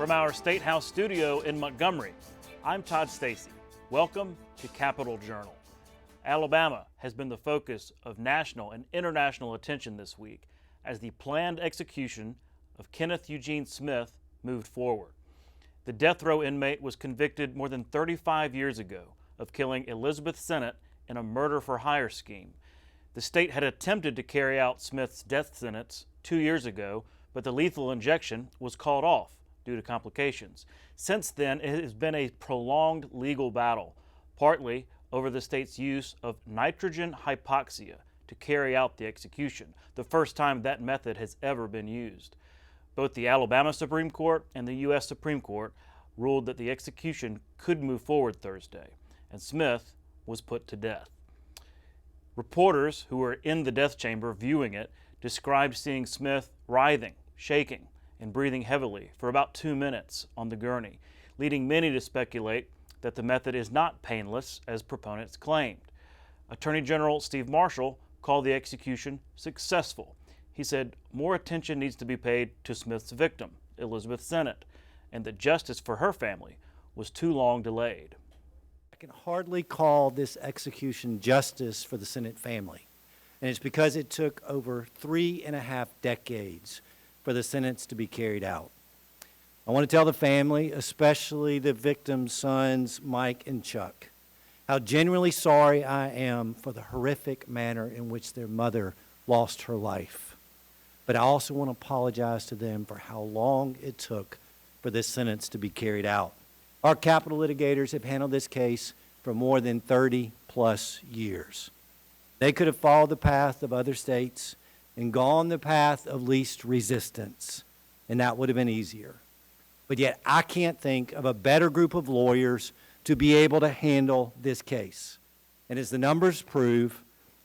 From our State House studio in Montgomery, I'm Todd Stacy. Welcome to Capitol Journal. Alabama has been the focus of national and international attention this week as the planned execution of Kenneth Eugene Smith moved forward. The death row inmate was convicted more than 35 years ago of killing Elizabeth Sennett in a murder-for-hire scheme. The state had attempted to carry out Smith's death sentence 2 years ago, but the lethal injection was called off due to complications. Since then, it has been a prolonged legal battle, partly over the state's use of nitrogen hypoxia to carry out the execution, the first time that method has ever been used. Both the Alabama Supreme Court and the U.S. Supreme Court ruled that the execution could move forward Thursday, and Smith was put to death. Reporters who were in the death chamber viewing it described seeing Smith writhing, shaking, and breathing heavily for about 2 minutes on the gurney, leading many to speculate that the method is not painless as proponents claimed. Attorney General Steve Marshall called the execution successful. He said more attention needs to be paid to Smith's victim, Elizabeth Sennett, and that justice for her family was too long delayed. I can hardly call this execution justice for the Sennett family, and it's because it took over 3.5 decades for the sentence to be carried out. I want to tell the family, especially the victims' sons, Mike and Chuck, how genuinely sorry I am for the horrific manner in which their mother lost her life. But I also want to apologize to them for how long it took for this sentence to be carried out. Our capital litigators have handled this case for more than 30+ years. They could have followed the path of other states and gone the path of least resistance, and that would have been easier. But yet I can't think of a better group of lawyers to be able to handle this case. And as the numbers prove,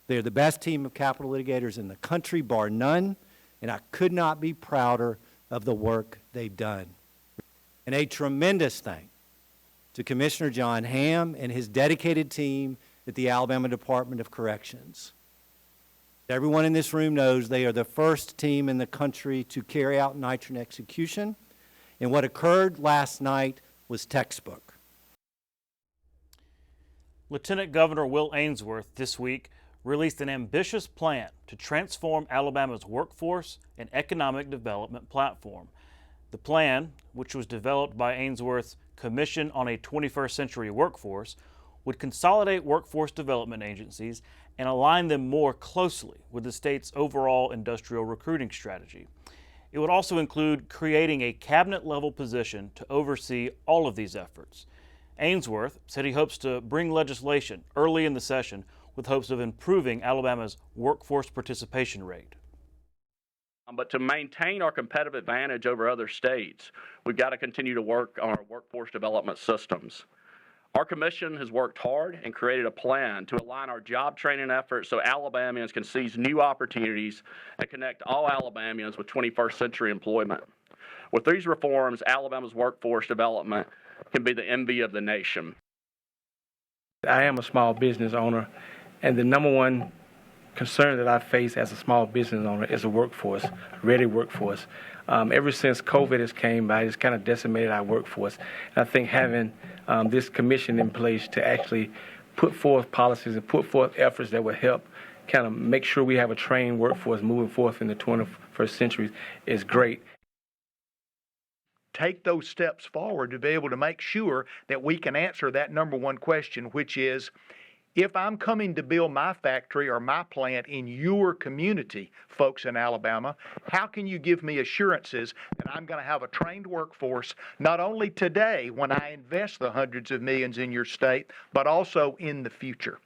they're the best team of capital litigators in the country, bar none, and I could not be prouder of the work they've done. And a tremendous thank to Commissioner John Hamm and his dedicated team at the Alabama Department of Corrections. Everyone in this room knows they are the first team in the country to carry out nitrogen execution, and what occurred last night was textbook. Lieutenant Governor Will Ainsworth this week released an ambitious plan to transform Alabama's workforce and economic development platform. The plan, which was developed by Ainsworth's Commission on a 21st Century Workforce, would consolidate workforce development agencies and align them more closely with the state's overall industrial recruiting strategy. It would also include creating a cabinet-level position to oversee all of these efforts. Ainsworth said he hopes to bring legislation early in the session with hopes of improving Alabama's workforce participation rate. But to maintain our competitive advantage over other states, we've got to continue to work on our workforce development systems. Our commission has worked hard and created a plan to align our job training efforts so Alabamians can seize new opportunities and connect all Alabamians with 21st century employment. With these reforms, Alabama's workforce development can be the envy of the nation. I am a small business owner, and the number one concern that I face as a small business owner is a workforce, a ready workforce. Ever since COVID has came by, it's kind of decimated our workforce. And I think having this commission in place to actually put forth policies and put forth efforts that would help kind of make sure we have a trained workforce moving forth in the 21st century is great. Take those steps forward to be able to make sure that we can answer that number one question, which is, if I'm coming to build my factory or my plant in your community, folks in Alabama, how can you give me assurances that I'm going to have a trained workforce, not only today when I invest the hundreds of millions in your state, but also in the future?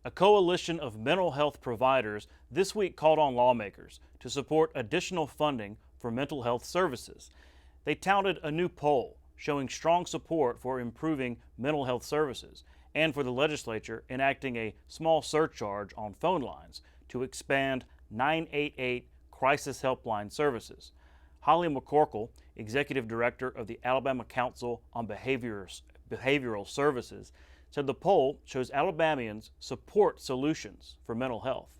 A coalition of mental health providers this week called on lawmakers to support additional funding for mental health services. They touted a new poll showing strong support for improving mental health services and for the legislature enacting a small surcharge on phone lines to expand 988 crisis helpline services. Holly McCorkle, Executive Director of the Alabama Council on Behavioral Services, said the poll shows Alabamians support solutions for mental health.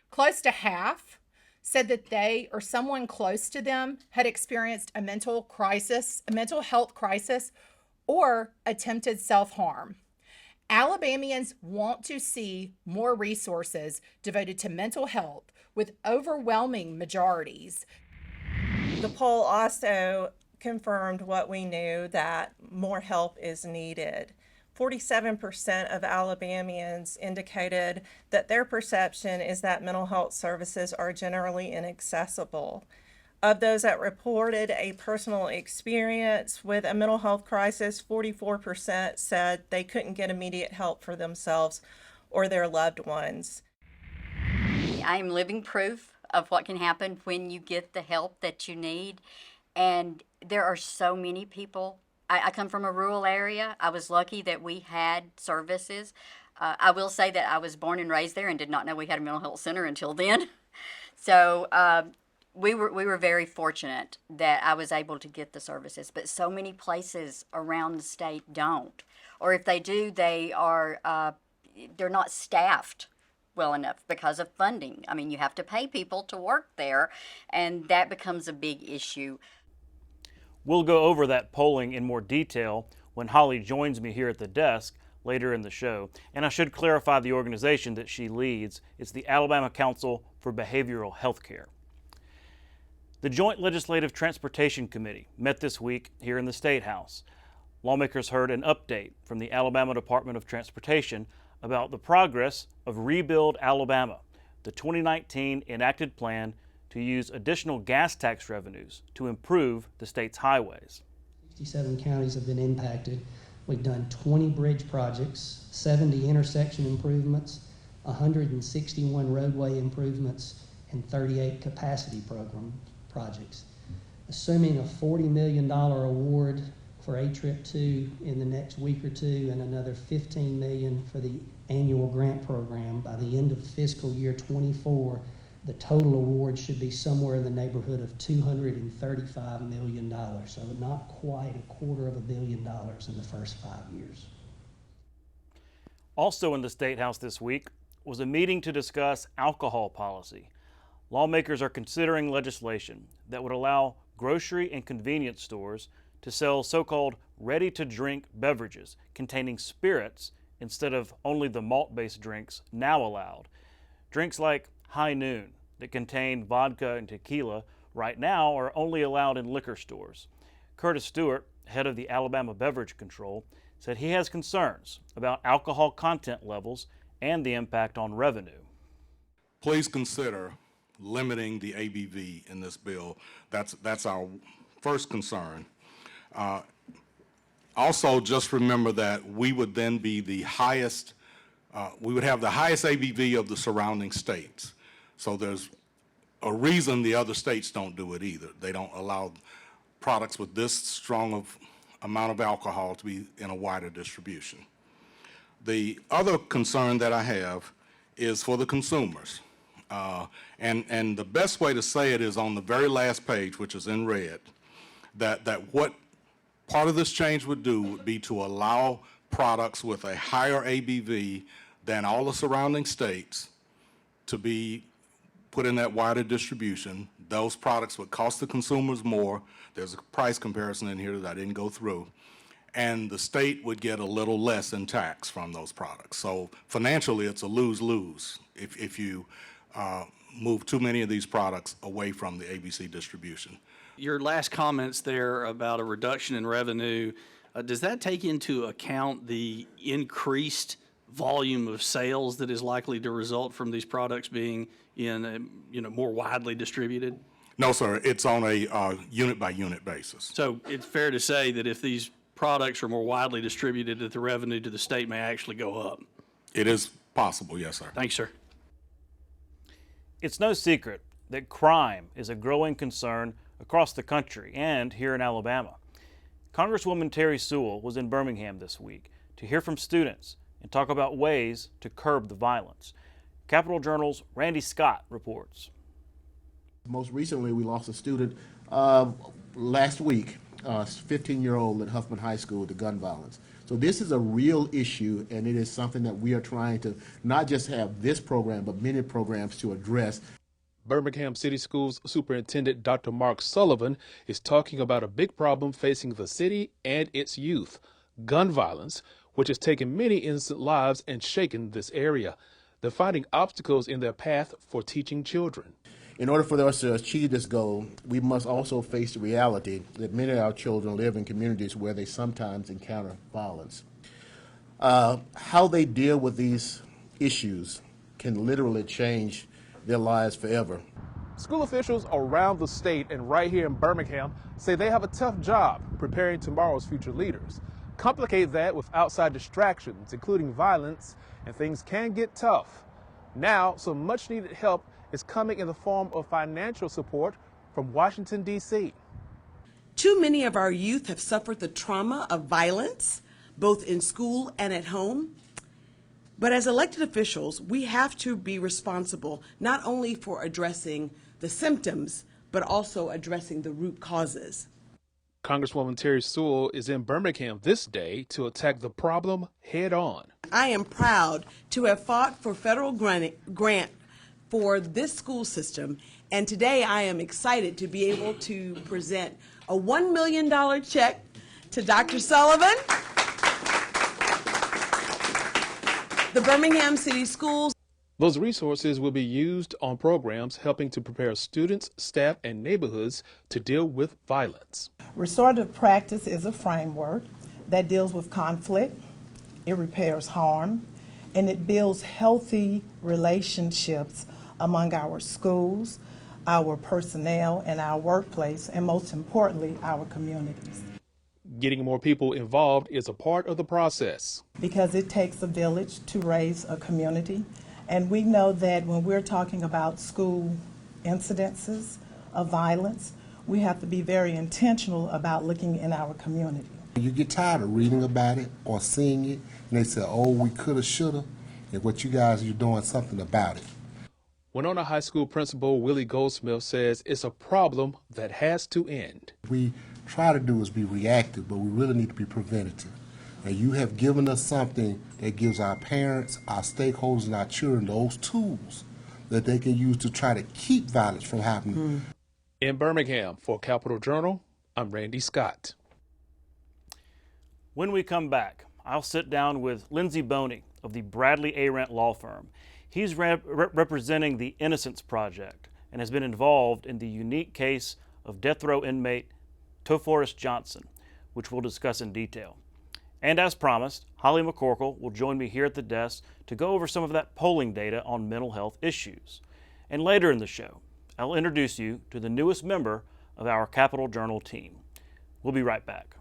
Close to half said that they or someone close to them had experienced a mental health crisis, or attempted self-harm. Alabamians want to see more resources devoted to mental health, with overwhelming majorities. The poll also confirmed what we knew, that more help is needed. 47% of Alabamians indicated that their perception is that mental health services are generally inaccessible. Of those that reported a personal experience with a mental health crisis, 44% said they couldn't get immediate help for themselves or their loved ones. I'm living proof of what can happen when you get the help that you need. And there are so many people. I come from a rural area. I was lucky that we had services. I will say that I was born and raised there and did not know we had a mental health center until then. So we were very fortunate that I was able to get the services. But so many places around the state don't. Or if they do, they're not staffed well enough because of funding. I mean, you have to pay people to work there, and that becomes a big issue. We'll go over that polling in more detail when Holly joins me here at the desk later in the show. And I should clarify the organization that she leads. It's the Alabama Council for Behavioral Health Care. The Joint Legislative Transportation Committee met this week here in the State House. Lawmakers heard an update from the Alabama Department of Transportation about the progress of Rebuild Alabama, the 2019 enacted plan to use additional gas tax revenues to improve the state's highways. 67 counties have been impacted. We've done 20 bridge projects, 70 intersection improvements, 161 roadway improvements, and 38 capacity program projects. Assuming a $40 million award for A-Trip 2 in the next week or two, and another $15 million for the annual grant program, by the end of fiscal year 24, the total award should be somewhere in the neighborhood of $235 million. So not quite $250 million in the first 5 years. Also in the State House this week was a meeting to discuss alcohol policy. Lawmakers are considering legislation that would allow grocery and convenience stores to sell so-called ready-to-drink beverages containing spirits instead of only the malt-based drinks now allowed. Drinks like High Noon that contain vodka and tequila right now are only allowed in liquor stores. Curtis Stewart, head of the Alabama Beverage Control, said he has concerns about alcohol content levels and the impact on revenue. Please consider limiting the ABV in this bill. That's our first concern. Also, just remember that we would then be the highest, we would have the highest ABV of the surrounding states. So there's a reason the other states don't do it either. They don't allow products with this strong of amount of alcohol to be in a wider distribution. The other concern that I have is for the consumers. And the best way to say it is on the very last page, which is in red, that what part of this change would do would be to allow products with a higher ABV than all the surrounding states to be put in that wider distribution. Those products would cost the consumers more. There's a price comparison in here that I didn't go through. And the state would get a little less in tax from those products. So financially, it's a lose-lose if you move too many of these products away from the ABC distribution. Your last comments there about a reduction in revenue, does that take into account the increased volume of sales that is likely to result from these products being in more widely distributed? No, sir. It's on a unit-by-unit basis. So it's fair to say that if these products are more widely distributed, that the revenue to the state may actually go up? It is possible, yes, sir. Thanks, sir. It's no secret that crime is a growing concern across the country and here in Alabama. Congresswoman Terry Sewell was in Birmingham this week to hear from students and talk about ways to curb the violence. Capitol Journal's Randy Scott reports. Most recently, we lost a student last week, a 15-year-old at Huffman High School to gun violence. So this is a real issue, and it is something that we are trying to not just have this program, but many programs to address. Birmingham City Schools Superintendent Dr. Mark Sullivan is talking about a big problem facing the city and its youth, gun violence, which has taken many innocent lives and shaken this area. They're finding obstacles in their path for teaching children. In order for us to achieve this goal, we must also face the reality that many of our children live in communities where they sometimes encounter violence. How they deal with these issues can literally change their lives forever. School officials around the state and right here in Birmingham say they have a tough job preparing tomorrow's future leaders. Complicate that with outside distractions, including violence, and things can get tough. Now, some much needed help is coming in the form of financial support from Washington, D.C. Too many of our youth have suffered the trauma of violence, both in school and at home. But as elected officials, we have to be responsible not only for addressing the symptoms, but also addressing the root causes. Congresswoman Terry Sewell is in Birmingham this day to attack the problem head on. I am proud to have fought for federal grant for this school system, and today I am excited to be able to present a $1 million check to Dr. Sullivan, the Birmingham City Schools. Those resources will be used on programs helping to prepare students, staff, and neighborhoods to deal with violence. Restorative practice is a framework that deals with conflict, it repairs harm, and it builds healthy relationships among our schools, our personnel, and our workplace, and most importantly, our communities. Getting more people involved is a part of the process. Because it takes a village to raise a community, and we know that when we're talking about school incidences of violence, we have to be very intentional about looking in our community. You get tired of reading about it or seeing it, and they say, oh, we coulda, shoulda, and what you guys are doing something about it. Winona High School Principal Willie Goldsmith says it's a problem that has to end. We try to do is be reactive, but we really need to be preventative. And you have given us something that gives our parents, our stakeholders, and our children those tools that they can use to try to keep violence from happening. In Birmingham, for Capital Journal, I'm Randy Scott. When we come back, I'll sit down with Lindsey Boney of the Bradley Arant law firm. He's representing the Innocence Project and has been involved in the unique case of death row inmate Toforest Johnson, which we'll discuss in detail. And as promised, Holly McCorkle will join me here at the desk to go over some of that polling data on mental health issues. And later in the show, I'll introduce you to the newest member of our Capital Journal team. We'll be right back.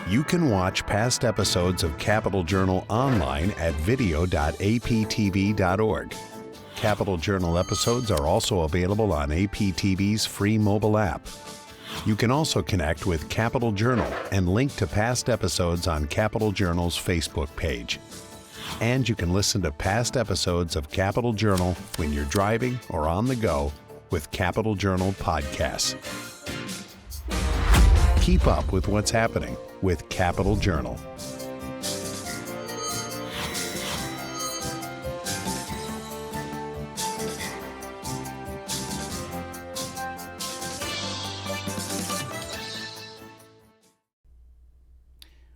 You can watch past episodes of Capital Journal online at video.aptv.org. Capital Journal episodes are also available on APTV's free mobile app. You can also connect with Capital Journal and link to past episodes on Capital Journal's Facebook page. And you can listen to past episodes of Capital Journal when you're driving or on the go with Capital Journal podcasts. Keep up with what's happening with Capital Journal.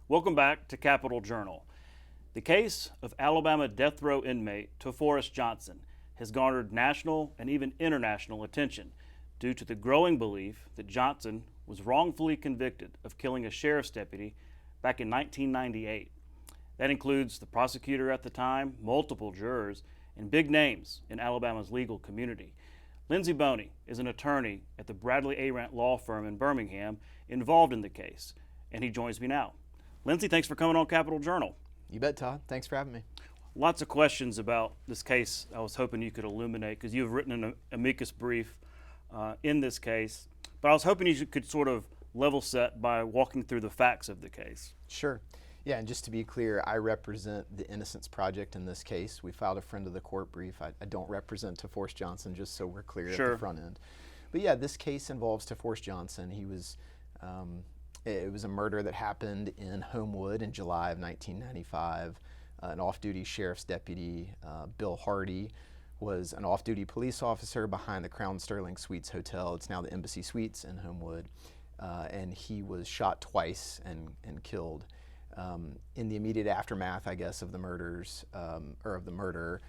Welcome back to Capital Journal. The case of Alabama death row inmate Toforest Johnson has garnered national and even international attention due to the growing belief that Johnson was wrongfully convicted of killing a sheriff's deputy back in 1998. That includes the prosecutor at the time, multiple jurors, and big names in Alabama's legal community. Lindsey Boney is an attorney at the Bradley Arant law firm in Birmingham involved in the case, and he joins me now. Lindsey, thanks for coming on Capital Journal. You bet, Todd. Thanks for having me. Lots of questions about this case I was hoping you could illuminate because you've written an amicus brief in this case, but I was hoping you could sort of level set by walking through the facts of the case. Sure. Yeah, and just to be clear, I represent the Innocence Project in this case. We filed a friend of the court brief. I don't represent Toforest Johnson, just so we're clear at the front end. But yeah, this case involves Toforest Johnson. He was, it was a murder that happened in Homewood in July of 1995. An off-duty sheriff's deputy, Bill Hardy, was an off-duty police officer behind the Crown Sterling Suites Hotel. It's now the Embassy Suites in Homewood. And he was shot twice and killed. In the immediate aftermath, I guess, of the murders, or of the murder,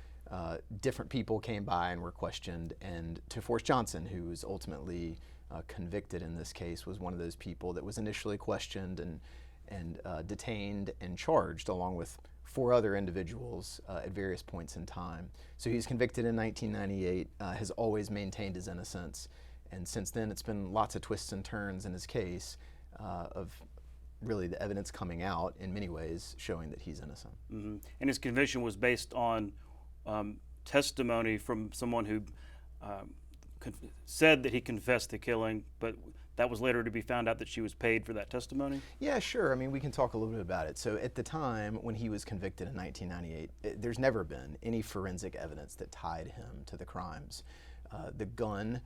different people came by and were questioned, and Toforest Johnson, who was ultimately convicted in this case, was one of those people that was initially questioned and detained and charged, along with 4 other individuals at various points in time. So he was convicted in 1998, has always maintained his innocence, and since then it's been lots of twists and turns in his case of really the evidence coming out in many ways showing that he's innocent. Mm-hmm. And his conviction was based on testimony from someone who said that he confessed to killing, but that was later to be found out that she was paid for that testimony? Yeah, sure. I mean, we can talk a little bit about it. So at the time when he was convicted in 1998, there's never been any forensic evidence that tied him to the crimes. The gun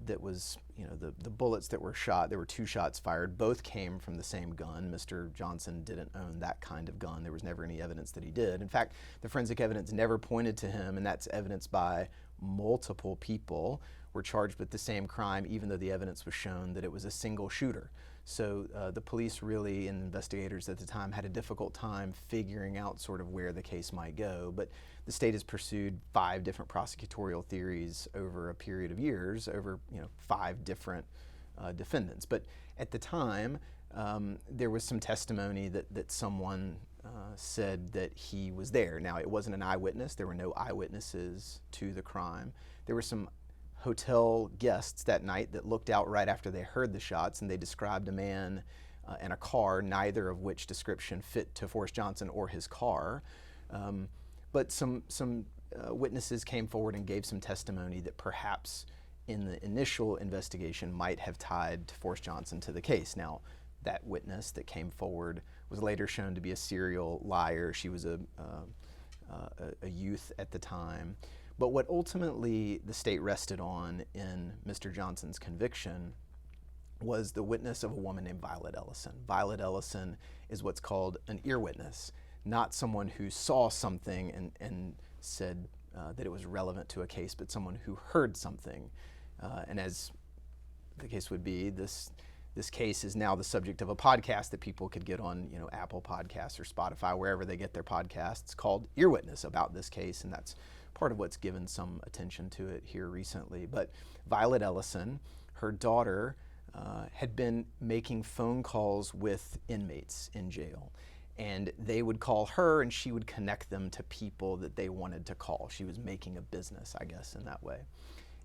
that was, the bullets that were shot, there were 2 shots fired, both came from the same gun. Mr. Johnson didn't own that kind of gun. There was never any evidence that he did. In fact, the forensic evidence never pointed to him, and that's evidenced by multiple people were charged with the same crime, even though the evidence was shown that it was a single shooter. So the police really, and investigators at the time, had a difficult time figuring out sort of where the case might go. But the state has pursued 5 different prosecutorial theories over a period of years, over 5 different defendants. But at the time, there was some testimony that someone said that he was there. Now, it wasn't an eyewitness. There were no eyewitnesses to the crime. There were some hotel guests that night that looked out right after they heard the shots, and they described a man and a car, neither of which description fit Toforest Johnson or his car. But some witnesses came forward and gave some testimony that perhaps in the initial investigation might have tied Toforest Johnson to the case. Now, that witness that came forward was later shown to be a serial liar. She was a youth at the time. But what ultimately the state rested on in Mr. Johnson's conviction was the witness of a woman named Violet Ellison. Violet Ellison is what's called an ear witness, not someone who saw something and said that it was relevant to a case, but someone who heard something. And as the case would be, this case is now the subject of a podcast that people could get on, Apple Podcasts or Spotify, wherever they get their podcasts, called Ear Witness, about this case, and that's part of what's given some attention to it here recently. But Violet Ellison, her daughter, had been making phone calls with inmates in jail, and they would call her and she would connect them to people that they wanted to call. She was making a business, I guess, in that way.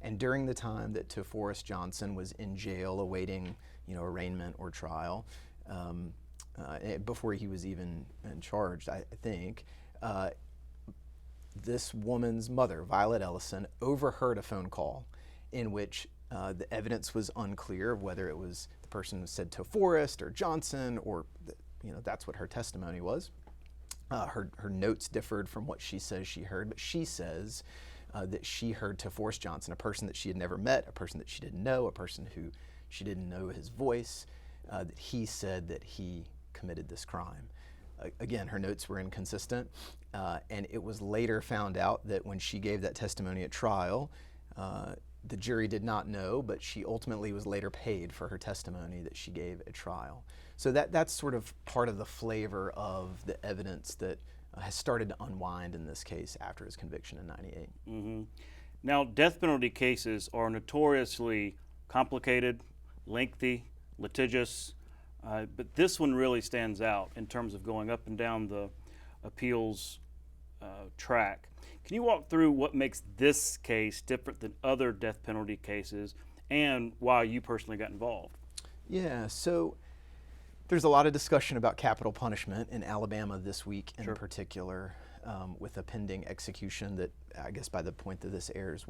And during the time that Toforest Johnson was in jail awaiting, arraignment or trial, before he was even charged, I think, this woman's mother, Violet Ellison, overheard a phone call in which the evidence was unclear of whether it was the person who said Toforest or Johnson, or that's what her testimony was. Her notes differed from what she says she heard, but she says that she heard Toforest Johnson, a person that she had never met, a person that she didn't know, a person who she didn't know his voice, that he said that he committed this crime. Again, her notes were inconsistent, and it was later found out that when she gave that testimony at trial, the jury did not know, but she ultimately was later paid for her testimony that she gave at trial. So that's sort of part of the flavor of the evidence that has started to unwind in this case after his conviction in '98. Mm-hmm. Now, death penalty cases are notoriously complicated, lengthy, litigious, but this one really stands out in terms of going up and down the appeals track. Can you walk through what makes this case different than other death penalty cases and why you personally got involved? Yeah, so there's a lot of discussion about capital punishment in Alabama this week in particular, with a pending execution that I guess by the point that this airs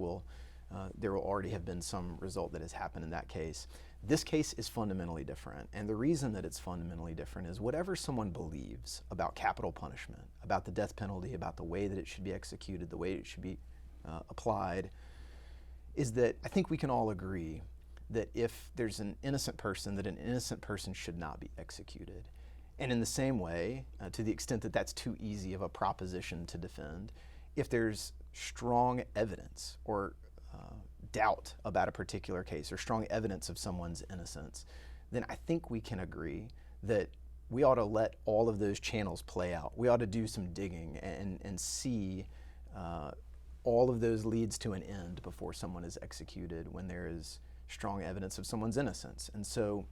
there will already have been some result that has happened in that case. This case is fundamentally different, and the reason that it's fundamentally different is whatever someone believes about capital punishment, about the death penalty, about the way that it should be executed, the way it should be applied, is that I think we can all agree that if there's an innocent person, that an innocent person should not be executed. And in the same way, to the extent that that's too easy of a proposition to defend, if there's strong evidence or doubt about a particular case or strong evidence of someone's innocence, then I think we can agree that we ought to let all of those channels play out. We ought to do some digging and see all of those leads to an end before someone is executed when there is strong evidence of someone's innocence. And so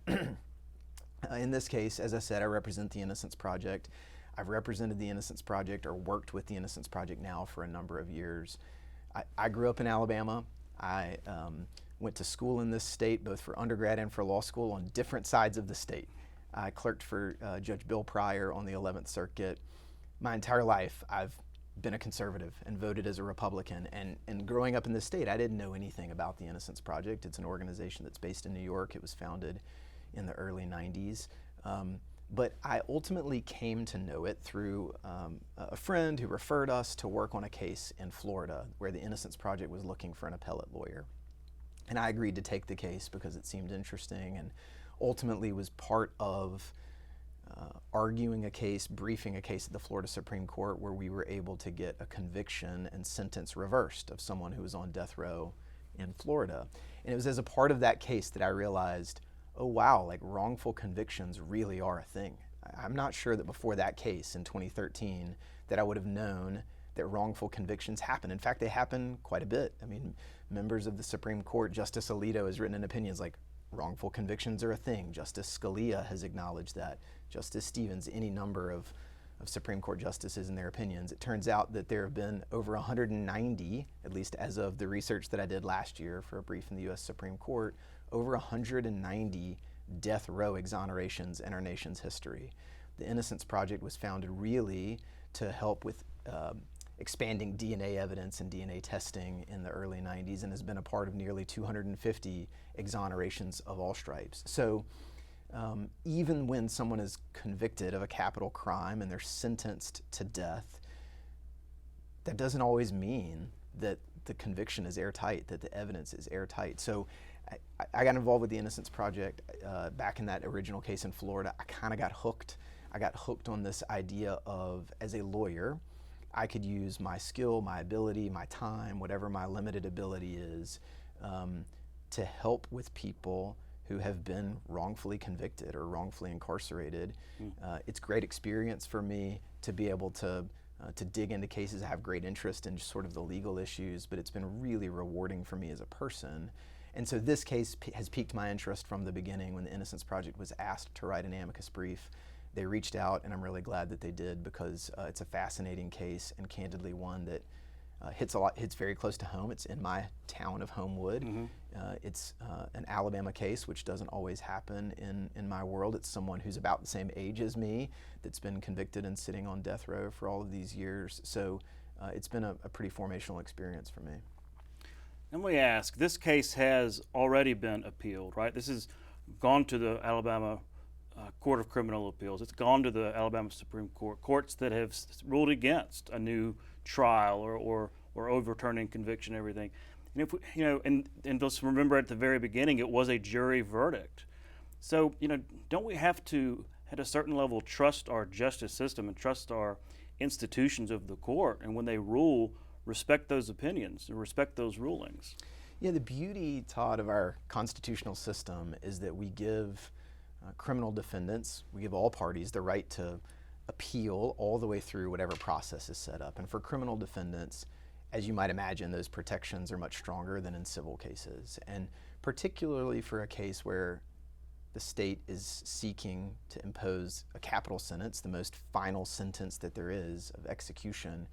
in this case, as I said, I represent the Innocence Project. I've represented the Innocence Project or worked with the Innocence Project now for a number of years. I grew up in Alabama. I went to school in this state, both for undergrad and for law school, on different sides of the state. I clerked for Judge Bill Pryor on the 11th Circuit. My entire life, I've been a conservative and voted as a Republican. And growing up in this state, I didn't know anything about the Innocence Project. It's an organization that's based in New York. It was founded in the early 90s. But I ultimately came to know it through a friend who referred us to work on a case in Florida where the Innocence Project was looking for an appellate lawyer. And I agreed to take the case because it seemed interesting, and ultimately was part of arguing a case, briefing a case at the Florida Supreme Court where we were able to get a conviction and sentence reversed of someone who was on death row in Florida. And it was as a part of that case that I realized, oh wow, like wrongful convictions really are a thing. I'm not sure that before that case in 2013 that I would have known that wrongful convictions happen. In fact, they happen quite a bit. I mean, members of the Supreme Court, Justice Alito has written in opinions like wrongful convictions are a thing. Justice Scalia has acknowledged that. Justice Stevens, any number of Supreme Court justices in their opinions. It turns out that there have been over 190, at least as of the research that I did last year for a brief in the U.S. Supreme Court, over 190 death row exonerations in our nation's history. The Innocence Project was founded really to help with expanding DNA evidence and DNA testing in the early 90s, and has been a part of nearly 250 exonerations of all stripes. So even when someone is convicted of a capital crime and they're sentenced to death, that doesn't always mean that the conviction is airtight, that the evidence is airtight. So I got involved with the Innocence Project back in that original case in Florida. I kind of got hooked. I got hooked on this idea of, as a lawyer, I could use my skill, my ability, my time, whatever my limited ability is, to help with people who have been wrongfully convicted or wrongfully incarcerated. It's great experience for me to be able to dig into cases. I have great interest in just sort of the legal issues, but it's been really rewarding for me as a person. And so this case has piqued my interest from the beginning. When the Innocence Project was asked to write an amicus brief, they reached out, and I'm really glad that they did, because it's a fascinating case, and candidly one that hits very close to home. It's in my town of Homewood. It's an Alabama case, which doesn't always happen in my world. It's someone who's about the same age as me that's been convicted and sitting on death row for all of these years. So it's been a pretty formational experience for me. Let me ask, this case has already been appealed, right? This has gone to the Alabama Court of Criminal Appeals. It's gone to the Alabama Supreme Court, courts that have ruled against a new trial or overturning conviction and everything. And if we, and just remember at the very beginning, it was a jury verdict. So, don't we have to, at a certain level, trust our justice system and trust our institutions of the court, and when they rule, respect those opinions and respect those rulings? Yeah, the beauty, Todd, of our constitutional system is that we give criminal defendants, we give all parties the right to appeal all the way through whatever process is set up. And for criminal defendants, as you might imagine, those protections are much stronger than in civil cases. And particularly for a case where the state is seeking to impose a capital sentence, the most final sentence that there is of execution,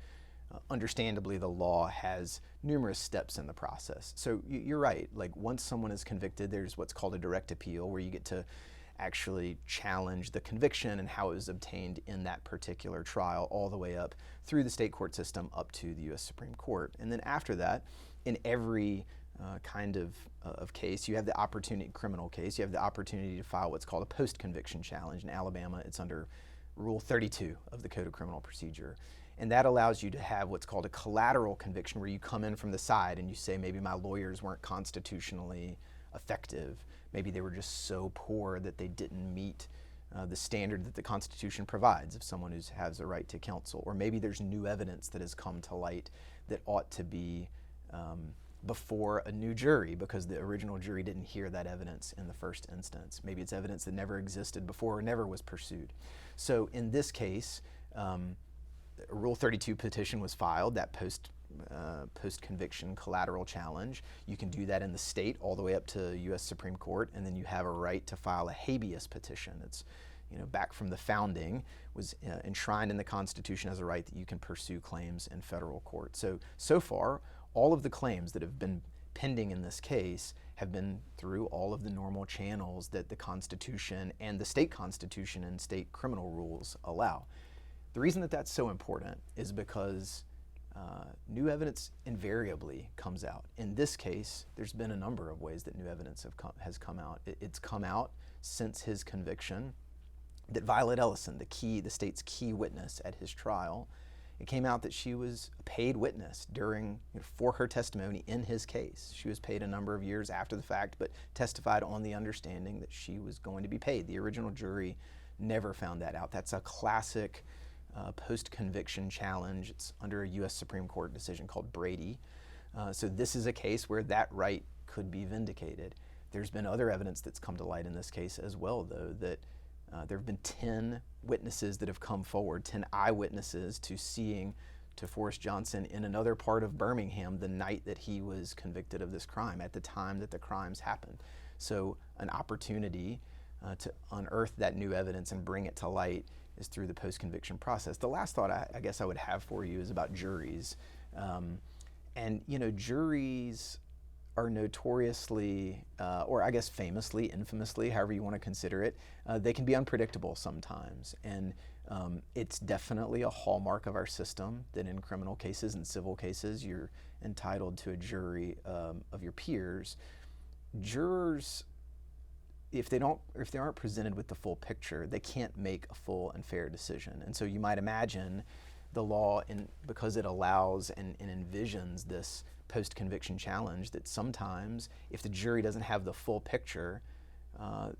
understandably the law has numerous steps in the process. So you're right, like once someone is convicted, there's what's called a direct appeal, where you get to actually challenge the conviction and how it was obtained in that particular trial, all the way up through the state court system up to the U.S. Supreme Court. And then after that, in every kind of case, you have the opportunity, criminal case, you have the opportunity to file what's called a post-conviction challenge. In Alabama, it's under Rule 32 of the Code of Criminal Procedure. And that allows you to have what's called a collateral conviction, where you come in from the side and you say, maybe my lawyers weren't constitutionally effective. Maybe they were just so poor that they didn't meet the standard that the Constitution provides of someone who has a right to counsel, or maybe there's new evidence that has come to light that ought to be before a new jury because the original jury didn't hear that evidence in the first instance. Maybe it's evidence that never existed before or never was pursued. So in this case, a Rule 32 petition was filed, that post-conviction collateral challenge. You can do that in the state all the way up to U.S. Supreme Court, and then you have a right to file a habeas petition. It's, back from the founding, was enshrined in the Constitution as a right that you can pursue claims in federal court. So far, all of the claims that have been pending in this case have been through all of the normal channels that the Constitution and the state constitution and state criminal rules allow. The reason that that's so important is because new evidence invariably comes out. In this case, there's been a number of ways that new evidence has come out. It's come out since his conviction that Violet Ellison, the state's key witness at his trial, it came out that she was a paid witness for her testimony in his case. She was paid a number of years after the fact, but testified on the understanding that she was going to be paid. The original jury never found that out. That's a classic post-conviction challenge. It's under a U.S. Supreme Court decision called Brady. So this is a case where that right could be vindicated. There's been other evidence that's come to light in this case as well, though, that there have been 10 witnesses that have come forward, 10 eyewitnesses to seeing Toforest Johnson in another part of Birmingham the night that he was convicted of this crime, at the time that the crimes happened. So an opportunity to unearth that new evidence and bring it to light is through the post-conviction process. The last thought I guess I would have for you is about juries. Juries are notoriously, or I guess famously, infamously, however you want to consider it, they can be unpredictable sometimes. And it's definitely a hallmark of our system that in criminal cases and civil cases, you're entitled to a jury of your peers. Jurors, if they aren't presented with the full picture, they can't make a full and fair decision. And so you might imagine the law, because it allows and envisions this post-conviction challenge, that sometimes if the jury doesn't have the full picture,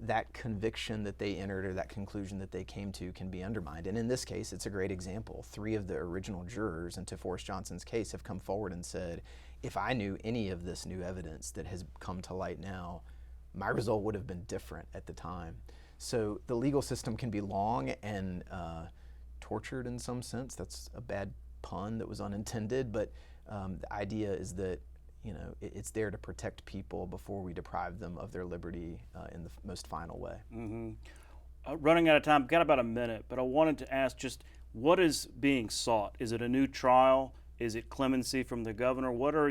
that conviction that they entered or that conclusion that they came to can be undermined. And in this case, it's a great example. 3 of the original jurors in Toforest Johnson's case have come forward and said, if I knew any of this new evidence that has come to light now, my result would have been different at the time. So the legal system can be long and tortured in some sense. That's a bad pun that was unintended, but the idea is that it's there to protect people before we deprive them of their liberty in the most final way. Mm-hmm. Running out of time, got about a minute, but I wanted to ask just what is being sought? Is it a new trial? Is it clemency from the governor? What are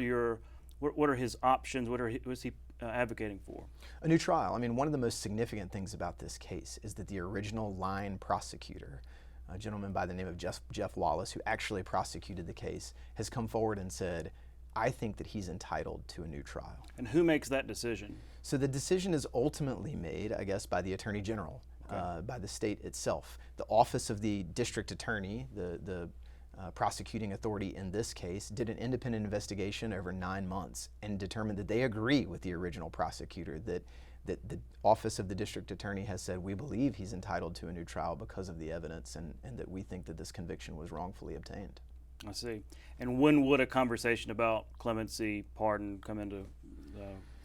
his options? What is he advocating for? A new trial. I mean, one of the most significant things about this case is that the original line prosecutor, a gentleman by the name of Jeff Wallace, who actually prosecuted the case, has come forward and said, I think that he's entitled to a new trial. And who makes that decision? So the decision is ultimately made, I guess, by the Attorney General, by the state itself. The Office of the District Attorney, the prosecuting authority in this case, did an independent investigation over 9 months and determined that they agree with the original prosecutor, that the Office of the District Attorney has said, we believe he's entitled to a new trial because of the evidence, and that we think that this conviction was wrongfully obtained. I see. And when would a conversation about clemency, pardon come into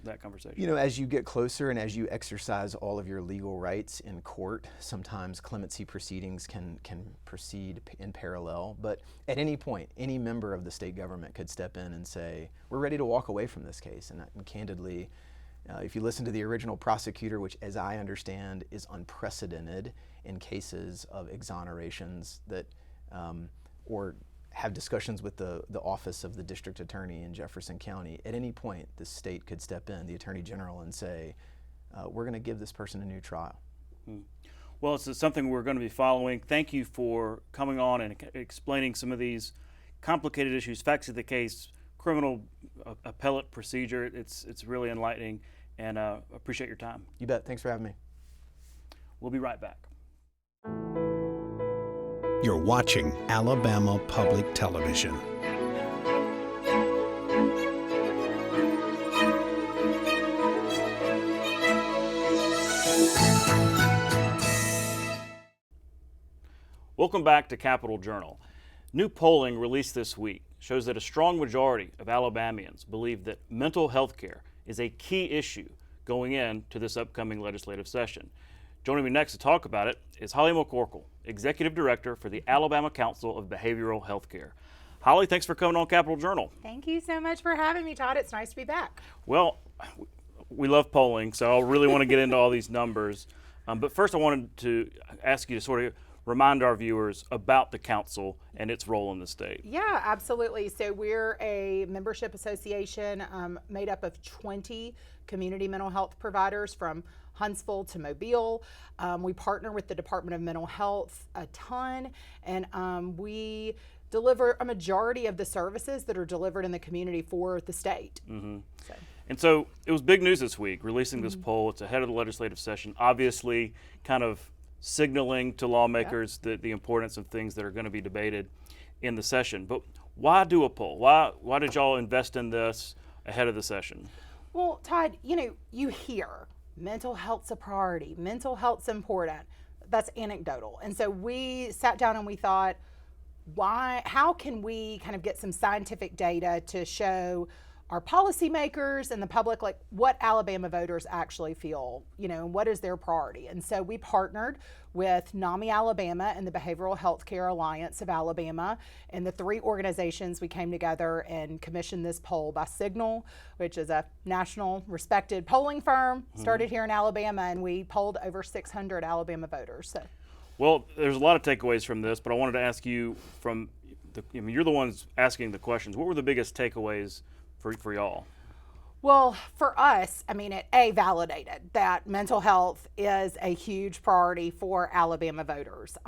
that conversation? As you get closer and as you exercise all of your legal rights in court, sometimes clemency proceedings can proceed in parallel. But at any point, any member of the state government could step in and say, we're ready to walk away from this case. And candidly, if you listen to the original prosecutor, which as I understand is unprecedented in cases of exonerations that, or have discussions with the Office of the District Attorney in Jefferson County, at any point the state could step in, the Attorney General, and say, we're going to give this person a new trial. Well, it's something we're going to be following. Thank you for coming on and explaining some of these complicated issues, facts of the case, criminal appellate procedure. It's really enlightening, and appreciate your time. You bet. Thanks for having me. We'll be right back. You're watching Alabama Public Television. Welcome back to Capitol Journal. New polling released this week shows that a strong majority of Alabamians believe that mental health care is a key issue going into this upcoming legislative session. Joining me next to talk about it is Holly McCorkle, Executive Director for the Alabama Council of Behavioral Health Care. Holly, thanks for coming on Capitol Journal. Thank you so much for having me, Todd. It's nice to be back. Well, we love polling, so I really want to get into all these numbers. But first, I wanted to ask you to sort of remind our viewers about the council and its role in the state. Yeah, absolutely. So we're a membership association made up of 20 community mental health providers from Huntsville to Mobile. We partner with the Department of Mental Health a ton, and we deliver a majority of the services that are delivered in the community for the state. Mm-hmm. And so it was big news this week, releasing this poll. It's ahead of the legislative session, obviously kind of signaling to lawmakers the importance of things that are going to be debated in the session. But why do a poll? Why did y'all invest in this ahead of the session? Well, Todd, you hear mental health's a priority, mental health's important. That's anecdotal. And so we sat down and we thought, how can we kind of get some scientific data to show our policymakers and the public like what Alabama voters actually feel, and what is their priority. And so we partnered with NAMI Alabama and the Behavioral Health Care Alliance of Alabama, and the three organizations we came together and commissioned this poll by Signal, which is a national respected polling firm, started here in Alabama, and we polled over 600 Alabama voters. So. Well, there's a lot of takeaways from this, but I wanted to ask you you're the ones asking the questions. What were the biggest takeaways for y'all? Well, for us, it validated that mental health is a huge priority for Alabama voters.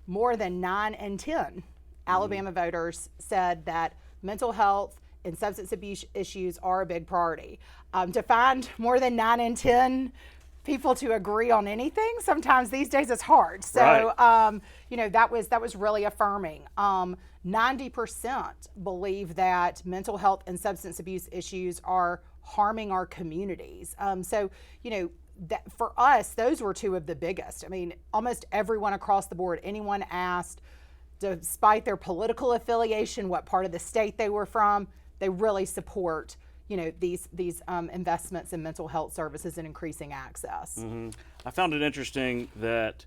More than 9 in 10 Alabama voters said that mental health and substance abuse issues are a big priority. To find more than 9 in 10 people to agree on anything, sometimes these days it's hard. So, right. That was really affirming. 90% believe that mental health and substance abuse issues are harming our communities. That for us, those were two of the biggest. Almost everyone across the board, anyone asked, despite their political affiliation, what part of the state they were from, they really support these investments in mental health services and increasing access. Mm-hmm. I found it interesting that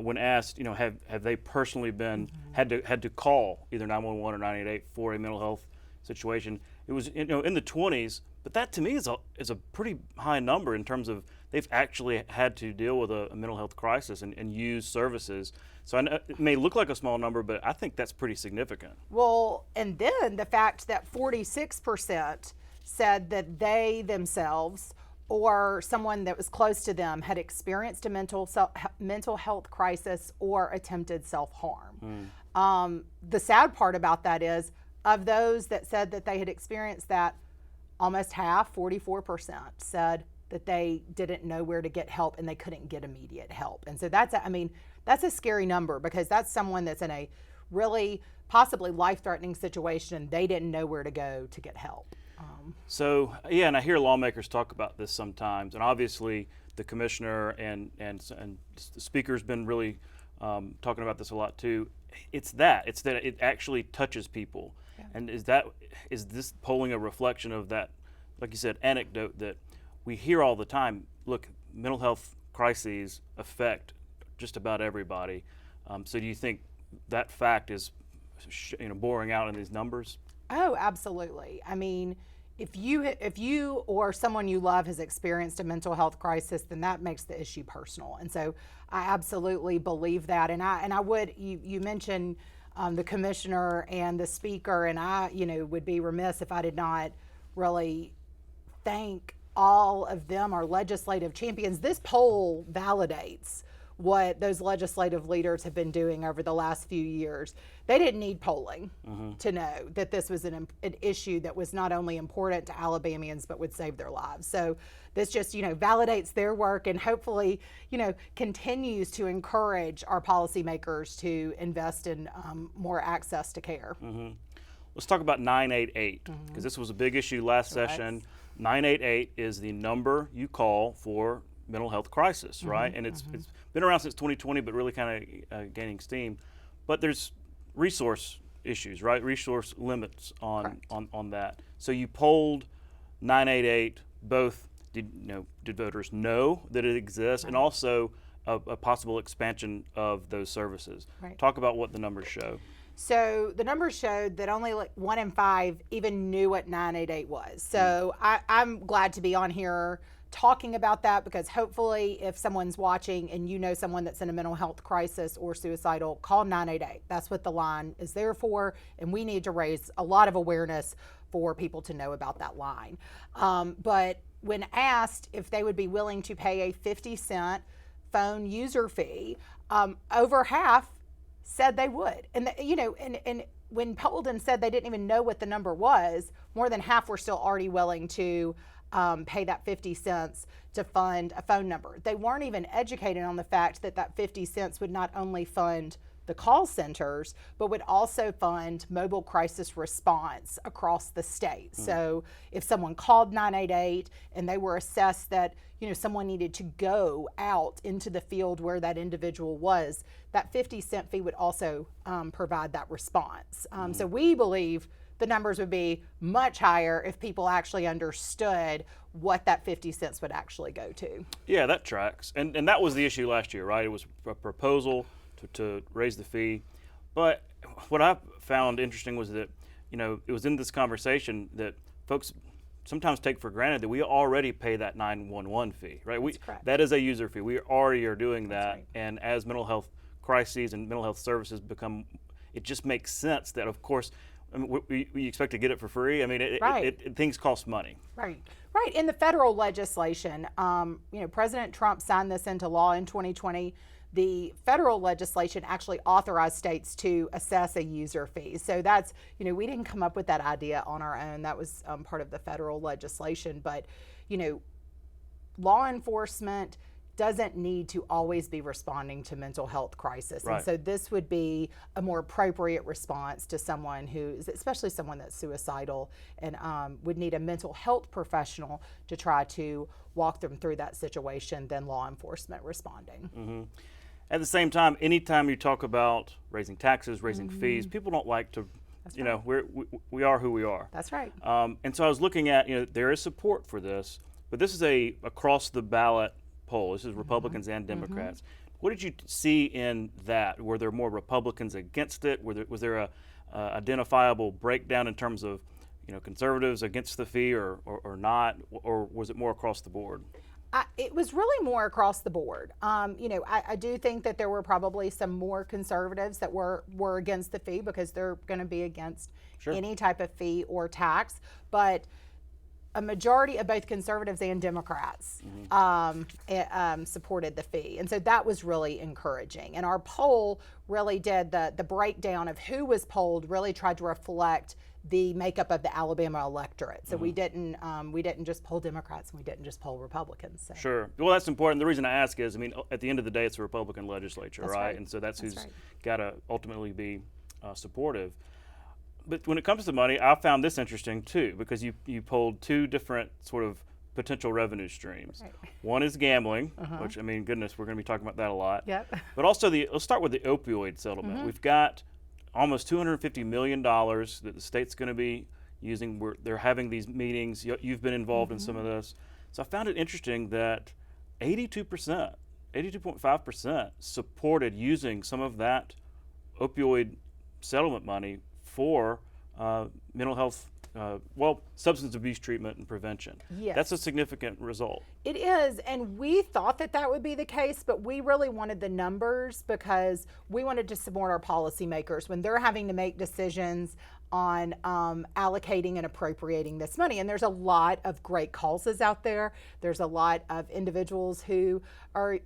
when asked, have they personally been had to call either 911 or 988 for a mental health situation? It was in the 20s, but that to me is a pretty high number in terms of they've actually had to deal with a mental health crisis and use services. So I know it may look like a small number, but I think that's pretty significant. Well, and then the fact that 46% said that they themselves or someone that was close to them had experienced a mental health crisis or attempted self-harm. The sad part about that is, of those that said that they had experienced that, almost half, 44%, said that they didn't know where to get help and they couldn't get immediate help. And so that's a scary number, because that's someone that's in a really possibly life-threatening situation. They didn't know where to go to get help. And I hear lawmakers talk about this sometimes, and obviously the commissioner and the speaker's been really talking about this a lot too. It's that it actually touches people. Yeah. And is this polling a reflection of that, like you said, anecdote that we hear all the time? Look, mental health crises affect just about everybody. So do you think that fact is boring out in these numbers? Oh, absolutely. If you or someone you love has experienced a mental health crisis, then that makes the issue personal. And so I absolutely believe that. And I would, you mentioned the commissioner and the speaker, and I, would be remiss if I did not really thank all of them, our legislative champions. This poll validates what those legislative leaders have been doing over the last few years. They didn't need polling to know that this was an issue that was not only important to Alabamians, but would save their lives. So this just, validates their work, and hopefully, continues to encourage our policymakers to invest in more access to care. Let's talk about 988, because this was a big issue last session. 988 is the number you call for mental health crisis, right? And it's been around since 2020, but really kind of gaining steam. But there's resource issues, right? Resource limits on that. So you polled 988. Both did voters know that it exists, and also a possible expansion of those services. Right. Talk about what the numbers show. So the numbers showed that only 1 in 5 even knew what 988 was. So I'm glad to be on here talking about that, because hopefully if someone's watching and you know someone that's in a mental health crisis or suicidal, call 988. That's what the line is there for, and we need to raise a lot of awareness for people to know about that line. But when asked if they would be willing to pay a 50-cent phone user fee, over half said they would. And and when polled and said they didn't even know what the number was, more than half were still already willing to pay that 50 cents to fund a phone number. They weren't even educated on the fact that that 50 cents would not only fund the call centers, but would also fund mobile crisis response across the state. So if someone called 988 and they were assessed that someone needed to go out into the field where that individual was, that 50-cent fee would also provide that response. So we believe the numbers would be much higher if people actually understood what that 50 cents would actually go to. Yeah, that tracks. And that was the issue last year, right? It was a proposal to raise the fee. But what I found interesting was that, it was in this conversation that folks sometimes take for granted that we already pay that 911 fee, right? That's correct. That is a user fee. We already are doing that. That's right. And as mental health crises and mental health services become, it just makes sense that, of course, we expect to get it for free. I mean, things cost money. Right. In the federal legislation, President Trump signed this into law in 2020. The federal legislation actually authorized states to assess a user fee. So that's, we didn't come up with that idea on our own. That was part of the federal legislation. But, law enforcement doesn't need to always be responding to mental health crisis. Right. And so this would be a more appropriate response to someone who is, especially someone that's suicidal, and would need a mental health professional to try to walk them through that situation than law enforcement responding. Mm-hmm. At the same time, anytime you talk about raising taxes, raising fees, people don't like to, we are who we are. That's right. And so I was looking at, there is support for this, but this is a across the ballot poll. This is Republicans and Democrats. What did you see in that? Were there more Republicans against it? Was there a identifiable breakdown in terms of conservatives against the fee or not, or was it more across the board? It was really more across the board. I do think that there were probably some more conservatives that were against the fee because they're going to be against any type of fee or tax. But a majority of both conservatives and Democrats supported the fee. And so that was really encouraging. And our poll really did the breakdown of who was polled, really tried to reflect the makeup of the Alabama electorate. So we didn't just poll Democrats, and we didn't just poll Republicans. So. Sure. Well, that's important. The reason I ask is, at the end of the day, it's a Republican legislature, right? And so that's who's got to ultimately be supportive. But when it comes to money, I found this interesting too, because you polled two different sort of potential revenue streams. Right. One is gambling, which, goodness, we're going to be talking about that a lot. Yep. But also let's start with the opioid settlement. We've got almost $250 million that the state's going to be using. They're having these meetings. You've been involved in some of this. So I found it interesting that 82.5% supported using some of that opioid settlement money for mental health, substance abuse treatment and prevention. Yes. That's a significant result. It is, and we thought that would be the case, but we really wanted the numbers because we wanted to support our policymakers when they're having to make decisions on allocating and appropriating this money. And there's a lot of great causes out there. There's a lot of individuals who are,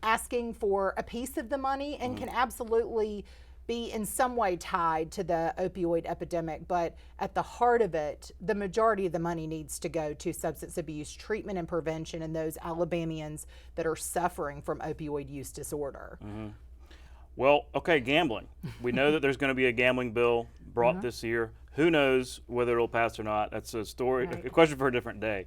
asking for a piece of the money and can absolutely be in some way tied to the opioid epidemic, but at the heart of it, the majority of the money needs to go to substance abuse treatment and prevention and those Alabamians that are suffering from opioid use disorder. Well, okay, gambling. We know that there's going to be a gambling bill brought this year. Who knows whether it'll pass or not? That's a story, a question for a different day.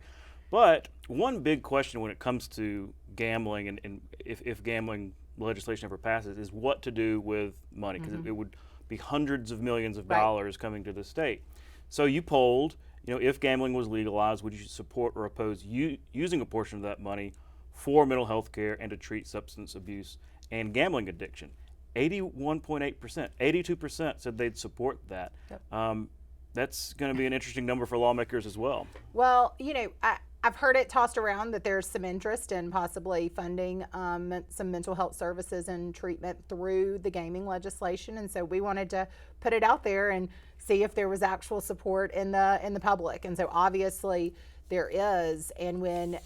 But one big question when it comes to gambling and if gambling legislation ever passes, is what to do with money, because it would be hundreds of millions of Right. dollars coming to the state. So you polled, if gambling was legalized, would you support or oppose using a portion of that money for mental health care and to treat substance abuse and gambling addiction? 81.8%, 82% said they'd support that. Yep. That's going to be an interesting number for lawmakers as well. Well, I've heard it tossed around that there's some interest in possibly funding some mental health services and treatment through the gaming legislation, and so we wanted to put it out there and see if there was actual support in the public. And so obviously there is. And when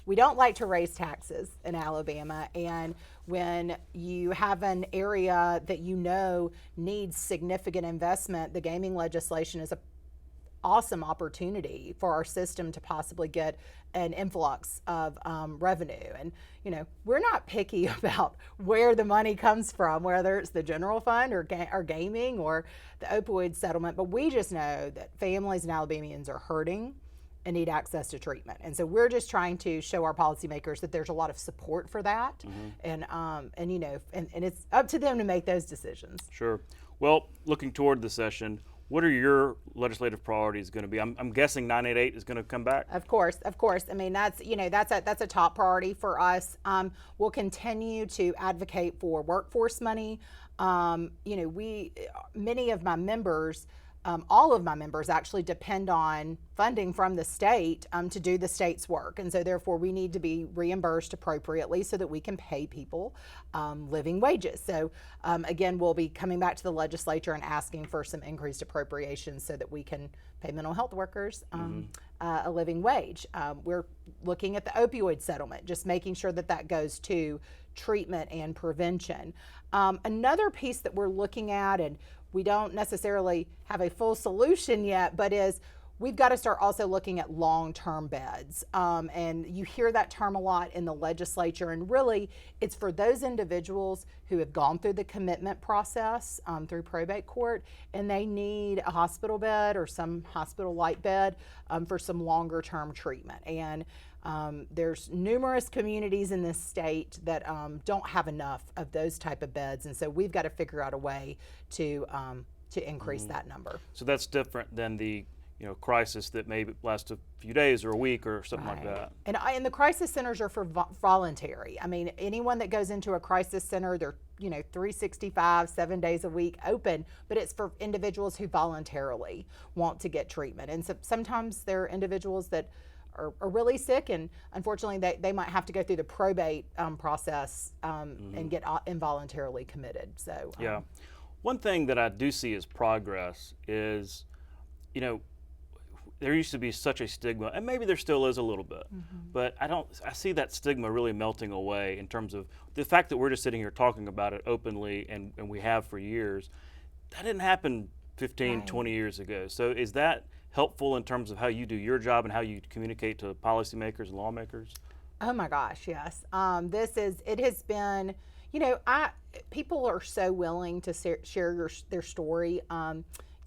we don't like to raise taxes in Alabama, and when you have an area that needs significant investment, the gaming legislation is a awesome opportunity for our system to possibly get an influx of revenue. And we're not picky about where the money comes from, whether it's the general fund or gaming or the opioid settlement, but we just know that families and Alabamians are hurting and need access to treatment. And so we're just trying to show our policymakers that there's a lot of support for that. And it's up to them to make those decisions. Sure. Well, looking toward the session, what are your legislative priorities going to be? I'm guessing 988 is going to come back. Of course. I mean, that's a top priority for us. We'll continue to advocate for workforce money. Many of my members, all of my members actually depend on funding from the state to do the state's work. And so therefore we need to be reimbursed appropriately so that we can pay people living wages. So again, we'll be coming back to the legislature and asking for some increased appropriations so that we can pay mental health workers a living wage. We're looking at the opioid settlement, just making sure that goes to treatment and prevention. Another piece that we're looking at, and we don't necessarily have a full solution yet, but we've got to start also looking at long-term beds. And you hear that term a lot in the legislature, and really it's for those individuals who have gone through the commitment process through probate court, and they need a hospital bed or some hospital-like bed for some longer-term treatment. And there's numerous communities in this state that don't have enough of those type of beds, and so we've got to figure out a way to increase that number. So that's different than the crisis that may last a few days or a week or something like that. And the crisis centers are for voluntary. I mean, anyone that goes into a crisis center, they're 365, 7 days a week open, but it's for individuals who voluntarily want to get treatment. And so sometimes there are individuals that are really sick, and unfortunately they might have to go through the probate process and get involuntarily committed. So yeah, one thing that I do see as progress is, there used to be such a stigma, and maybe there still is a little bit, but I see that stigma really melting away in terms of the fact that we're just sitting here talking about it openly, and we have for years. That didn't happen 15, 20 years ago. So is that helpful in terms of how you do your job and how you communicate to policymakers and lawmakers? Oh my gosh, yes. It has been, people are so willing to share their story.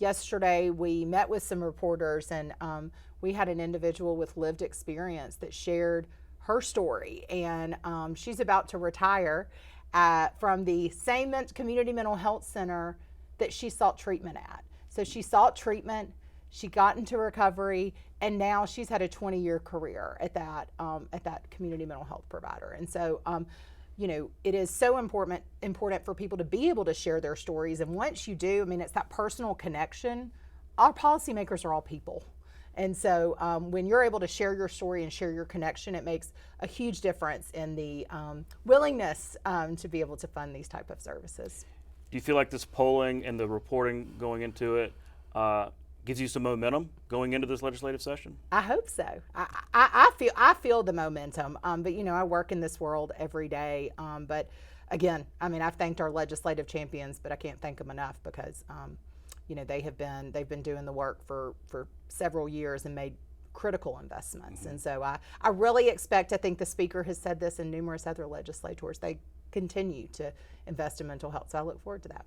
Yesterday we met with some reporters, and we had an individual with lived experience that shared her story, and she's about to retire from the same community mental health center that she sought treatment at. So she sought treatment, she got into recovery, and now she's had a 20-year career at that community mental health provider. And so, it is so important for people to be able to share their stories. And once you do, it's that personal connection. Our policymakers are all people. And so when you're able to share your story and share your connection, it makes a huge difference in the willingness to be able to fund these type of services. Do you feel like this polling and the reporting going into it gives you some momentum going into this legislative session? I hope so. I feel the momentum, but I work in this world every day. But again, I've thanked our legislative champions, but I can't thank them enough because they've been doing the work for several years and made critical investments. And so I really expect, I think the speaker has said this in numerous other legislators, they continue to invest in mental health. So I look forward to that.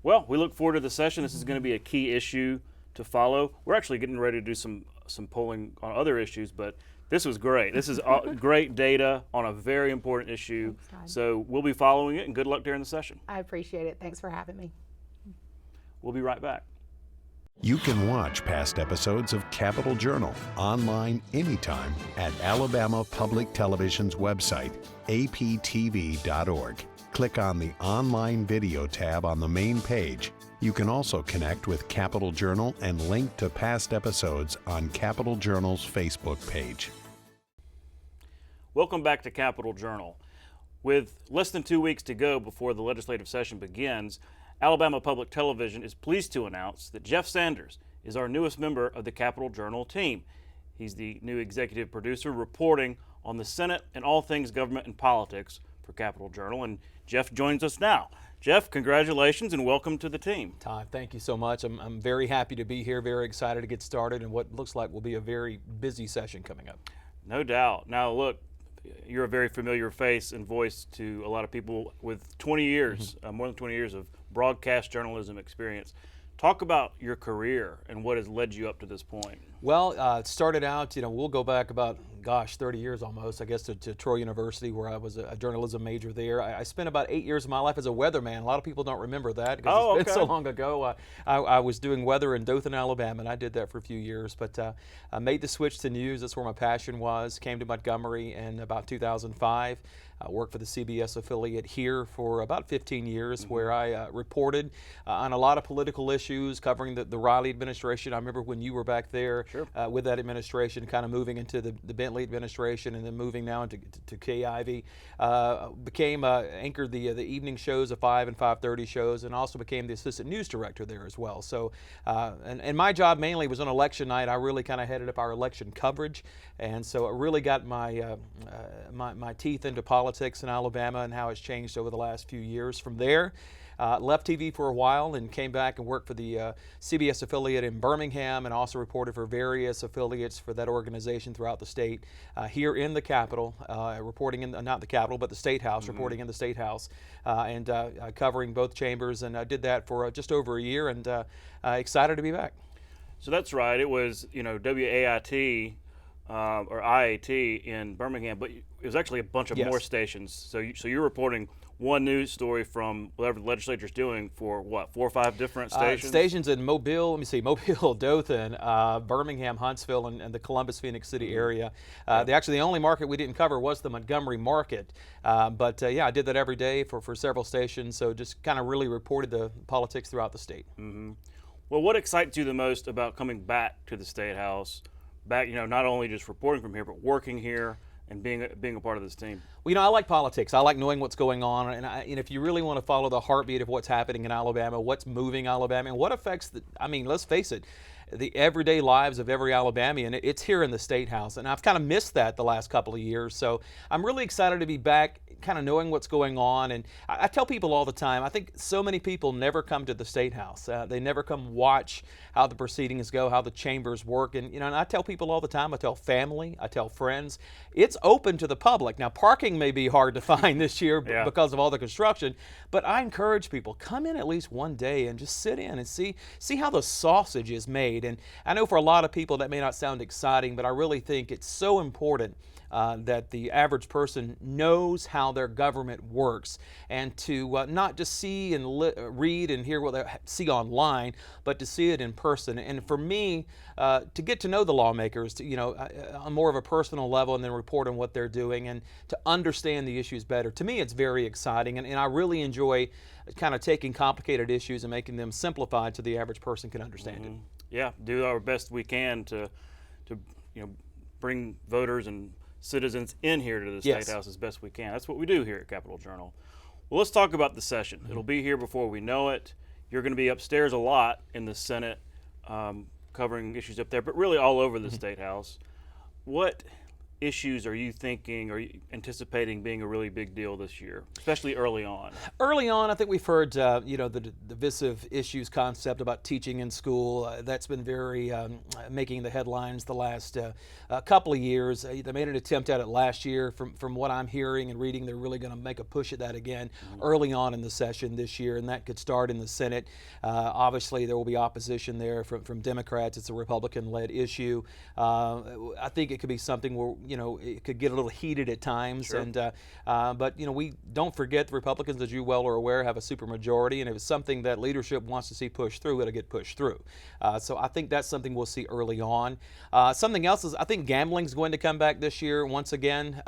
Well, we look forward to the session. This is going to be a key issue to follow. We're actually getting ready to do some polling on other issues, but This was great. This is great data on a very important issue. Thanks, Todd. So we'll be following it, and good luck during the session. I appreciate it. Thanks for having me. We'll be right back. You can watch past episodes of Capitol Journal online anytime at Alabama Public Television's website, aptv.org. Click on the Online Video tab on the main page. You can also connect with Capitol Journal and link to past episodes on Capitol Journal's Facebook page. Welcome back to Capitol Journal. With less than 2 weeks to go before the legislative session begins, Alabama Public Television is pleased to announce that Jeff Sanders is our newest member of the Capitol Journal team. He's the new executive producer reporting on the Senate and all things government and politics for Capitol Journal, and Jeff joins us now. Jeff, congratulations and welcome to the team. Todd, thank you so much. I'm very happy to be here, very excited to get started in what looks like will be a very busy session coming up. No doubt. Now look, you're a very familiar face and voice to a lot of people with 20 years, more than 20 years of broadcast journalism experience. Talk about your career and what has led you up to this point. Well, it started out, we'll go back about, 30 years almost, I guess, to Torey University, where I was a journalism major there. I spent about 8 years of my life as a weatherman. A lot of people don't remember that because it's been so long ago. I was doing weather in Dothan, Alabama, and I did that for a few years. But I made the switch to news. That's where my passion was. Came to Montgomery in about 2005. I worked for the CBS affiliate here for about 15 years, where I reported on a lot of political issues, covering the Riley administration. I remember when you were back there with that administration, kind of moving into the Bentley administration, and then moving now into Kay Ivey. Anchored the evening shows, the 5 and 5:30 shows, and also became the assistant news director there as well. So, and my job mainly was on election night. I really kind of headed up our election coverage, and so it really got my my teeth into politics in Alabama and how it's changed over the last few years. From there, left TV for a while and came back and worked for the CBS affiliate in Birmingham, and also reported for various affiliates for that organization throughout the state. Here in the Capitol, reporting in, not the Capitol, but the State House, reporting in the State House, and covering both chambers. And I did that for just over a year, and excited to be back. So that's right. It was, WAIT or IAT in Birmingham, but it was actually a bunch of more stations. So you're reporting one news story from whatever the legislature's doing for what, 4 or 5 different stations? Stations in Mobile, Mobile, Dothan, Birmingham, Huntsville, and the Columbus, Phoenix City area. The only market we didn't cover was the Montgomery market. But I did that every day for several stations, so just kind of really reported the politics throughout the state. Well, what excites you the most about coming back to the State House? Back, not only just reporting from here, but working here and being a part of this team? Well, I like politics. I like knowing what's going on, and if you really want to follow the heartbeat of what's happening in Alabama, what's moving Alabama, and what affects let's face it, the everyday lives of every Alabamian, it's here in the State House, and I've kind of missed that the last couple of years. So I'm really excited to be back, kind of knowing what's going on. And I tell people all the time, I think so many people never come to the State House. They never come watch how the proceedings go, how the chambers work. And, and I tell people all the time, I tell family, I tell friends, it's open to the public. Now, parking may be hard to find this year because of all the construction, but I encourage people, come in at least one day and just sit in and see how the sausage is made. And I know for a lot of people that may not sound exciting, but I really think it's so important that the average person knows how their government works, and to not just see and read and hear what they see online, but to see it in person. And for me, to get to know the lawmakers, on more of a personal level, and then report on what they're doing, and to understand the issues better. To me, it's very exciting, and I really enjoy kind of taking complicated issues and making them simplified so the average person can understand it. Yeah, do our best we can to bring voters and citizens in here to the State House as best we can. That's what we do here at Capitol Journal. Well, let's talk about the session. It'll be here before we know it. You're going to be upstairs a lot in the Senate, covering issues up there, but really all over the State House. What issues are you thinking, are you anticipating being a really big deal this year, especially early on? Early on, I think we've heard, the divisive issues concept about teaching in school. That's been very making the headlines the last couple of years. They made an attempt at it last year. From what I'm hearing and reading, they're really going to make a push at that again early on in the session this year, and that could start in the Senate. Obviously, there will be opposition there from Democrats. It's a Republican-led issue. I think it could be something where it could get a little heated at times. Sure. But we don't forget the Republicans, as you well are aware, have a supermajority, and if it's something that leadership wants to see pushed through, it'll get pushed through. So I think that's something we'll see early on. Something else is I think gambling's going to come back this year once again.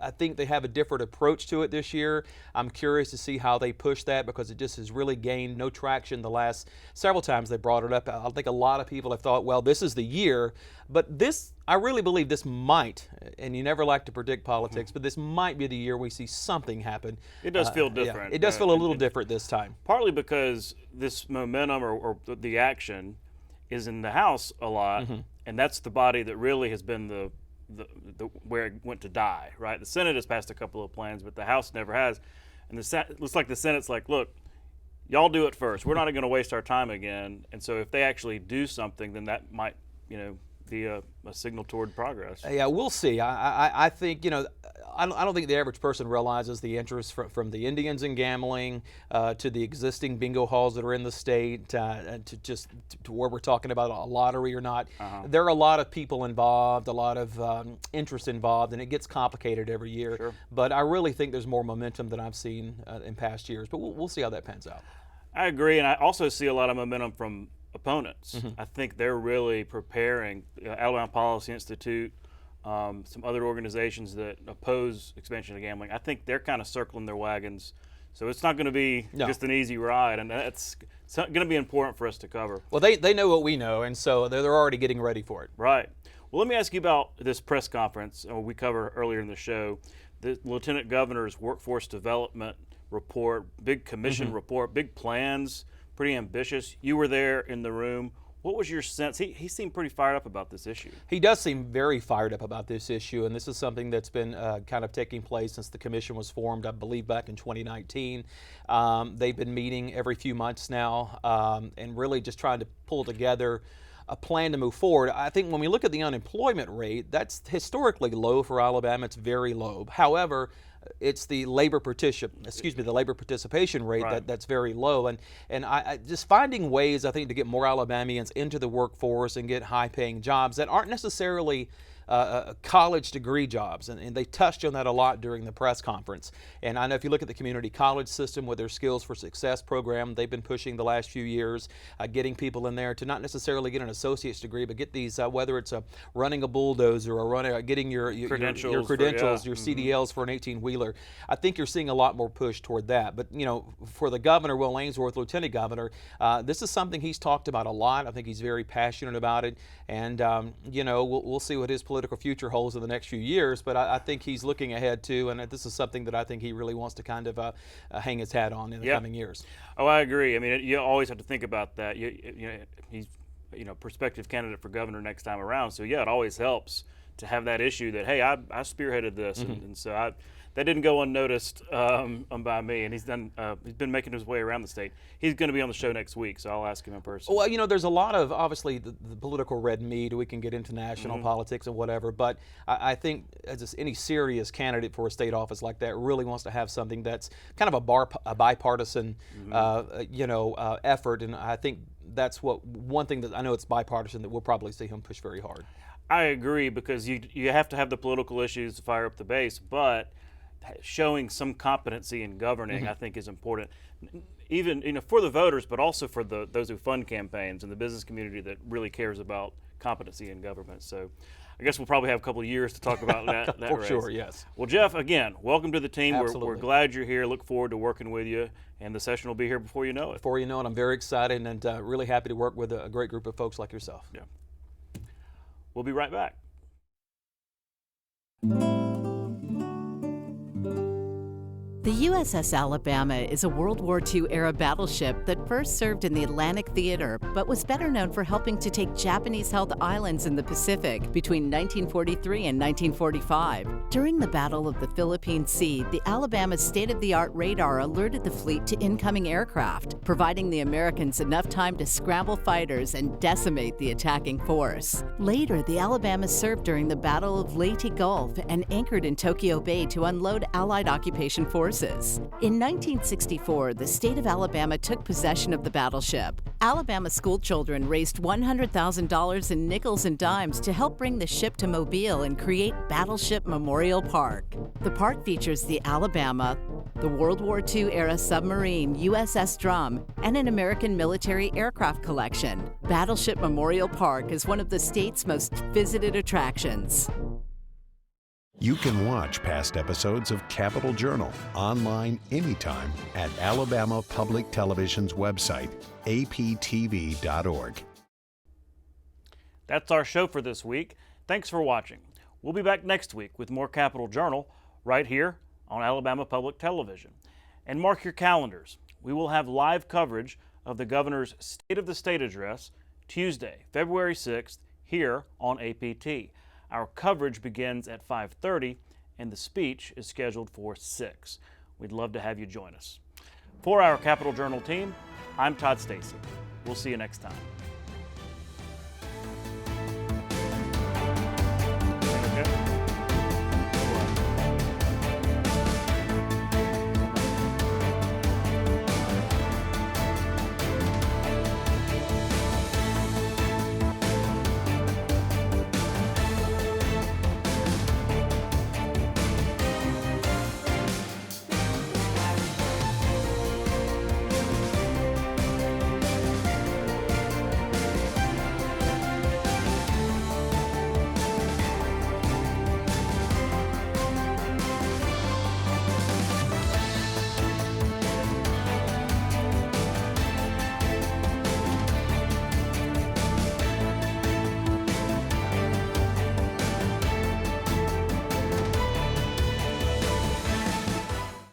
I think they have a different approach to it this year. I'm curious to see how they push that because it just has really gained no traction the last several times they brought it up. I think a lot of people have thought, well, this is the year, but I really believe this might, and you never like to predict politics, but this might be the year we see something happen. It does feel different. Yeah, it does feel a little different this time. Partly because this momentum or the action is in the House a lot, and that's the body that really has been the where it went to die, right? The Senate has passed a couple of plans, but the House never has. And it looks like the Senate's like, look, y'all do it first. We're not going to waste our time again. And so if they actually do something, then that might, be a signal toward progress. Yeah, we'll see. I think, I don't think the average person realizes the interest from the Indians in gambling to the existing bingo halls that are in the state to where we're talking about a lottery or not. There are a lot of people involved, a lot of interest involved, and it gets complicated every year. Sure. But I really think there's more momentum than I've seen in past years. But we'll see how that pans out. I agree, and I also see a lot of momentum from opponents. I think they're really preparing. Alabama Policy Institute, some other organizations that oppose expansion of gambling, I think they're kind of circling their wagons. So it's not going to be just an easy ride, and that's going to be important for us to cover. Well, they know what we know, and so they're already getting ready for it. Right. Well, let me ask you about this press conference we covered earlier in the show. The Lieutenant Governor's workforce development report, big commission report, big plans, pretty ambitious. You were there in the room. What was your sense? He seemed pretty fired up about this issue. He does seem very fired up about this issue, and this is something that's been kind of taking place since the commission was formed, I believe, back in 2019. They've been meeting every few months now and really just trying to pull together a plan to move forward. I think when we look at the unemployment rate, that's historically low for Alabama. It's very low. However, it's the labor participation rate that's very low, and I just finding ways I think to get more Alabamians into the workforce and get high-paying jobs that aren't necessarily college degree jobs, and they touched on that a lot during the press conference. And I know if you look at the community college system with their Skills for Success program, they've been pushing the last few years, getting people in there to not necessarily get an associate's degree, but get these, whether it's running a bulldozer or getting your credentials, your CDLs for an 18-wheeler. I think you're seeing a lot more push toward that. But for the governor, Will Ainsworth, Lieutenant Governor, this is something he's talked about a lot. I think he's very passionate about it, and we'll see what his political future holds in the next few years, but I think he's looking ahead too, and this is something that I think he really wants to kind of hang his hat on in the coming years. Oh, I agree. I mean, you always have to think about that. He's prospective candidate for governor next time around, so it always helps to have that issue that, hey, I spearheaded this, and so that didn't go unnoticed by me, and he's been making his way around the state. He's going to be on the show next week, so I'll ask him in person. Well, there's a lot of, obviously, the political red meat. We can get into national politics and whatever, but I think as any serious candidate for a state office like that really wants to have something that's kind of a bipartisan, effort, and I think that's one thing that I know it's bipartisan that we'll probably see him push very hard. I agree, because you have to have the political issues to fire up the base, but showing some competency in governing, I think, is important, even for the voters, but also for those who fund campaigns and the business community that really cares about competency in government. So I guess we'll probably have a couple of years to talk about that For race. sure, yes. Well, Jeff, again, welcome to the team. Absolutely. We're glad you're here. Look forward to working with you, and the session will be here before you know it. Before you know it, I'm very excited and really happy to work with a great group of folks like yourself. Yeah. We'll be right back. The USS Alabama is a World War II-era battleship that first served in the Atlantic Theater, but was better known for helping to take Japanese-held islands in the Pacific between 1943 and 1945. During the Battle of the Philippine Sea, the Alabama's state-of-the-art radar alerted the fleet to incoming aircraft, providing the Americans enough time to scramble fighters and decimate the attacking force. Later, the Alabama served during the Battle of Leyte Gulf and anchored in Tokyo Bay to unload Allied occupation forces. In 1964, the state of Alabama took possession of the battleship. Alabama schoolchildren raised $100,000 in nickels and dimes to help bring the ship to Mobile and create Battleship Memorial Park. The park features the Alabama, the World War II-era submarine USS Drum, and an American military aircraft collection. Battleship Memorial Park is one of the state's most visited attractions. You can watch past episodes of Capitol Journal online anytime at Alabama Public Television's website, aptv.org. That's our show for this week. Thanks for watching. We'll be back next week with more Capitol Journal right here on Alabama Public Television. And mark your calendars. We will have live coverage of the governor's State of the State address Tuesday, February 6th, here on APT. Our coverage begins at 5:30 and the speech is scheduled for 6. We'd love to have you join us. For our Capitol Journal team, I'm Todd Stacy. We'll see you next time.